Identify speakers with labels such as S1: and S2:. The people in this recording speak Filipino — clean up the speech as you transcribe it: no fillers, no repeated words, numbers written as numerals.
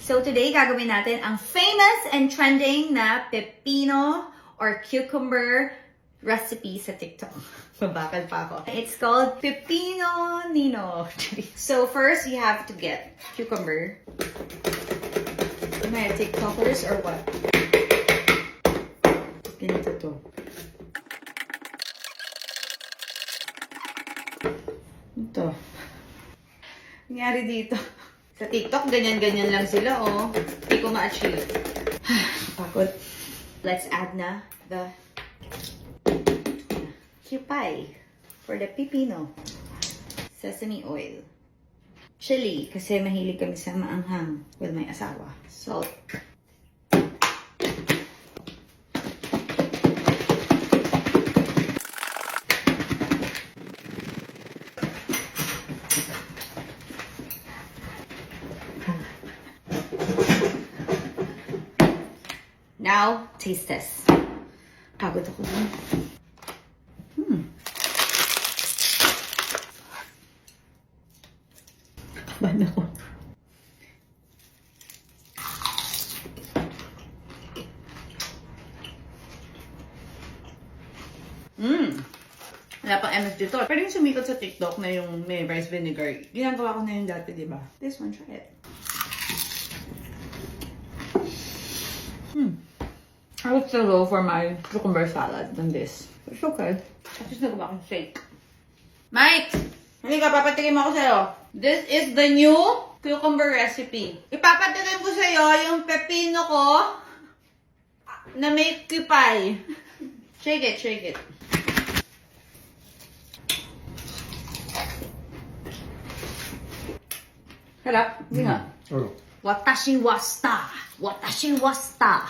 S1: So today, gagawin natin ang famous and trending na pepino or cucumber recipe sa TikTok. Mabakal pa ako. It's called Pepino Nino. So first, you have to get cucumber. Am I a TikTokers or what? Ganito to. Ito. Nangyari dito. Sa TikTok, ganyan-ganyan lang sila, oh. Hindi ko ma-achieve. Pagod. Let's add na the cupay for the pepino. Sesame oil. Chili, kasi mahilig kami sa maanghang with my asawa. Salt. Now, taste test. Pagod ako dun. Kaban ako. Wala pang MSG to. Pero yung sumikot sa TikTok na yung may rice vinegar, ginagawa ko na yung dati, diba? This one, try it. I would still go for my cucumber salad than this. It's okay. At least nagawa akong shake. Mike! Hindi ka, papatikin mo ako sa'yo. This is the new cucumber recipe. Ipapatikin ko sa'yo yung pepino ko na may kipay. Shake it, shake it. Sarap? Hindi nga. Watashi wasta. Watashi wasta.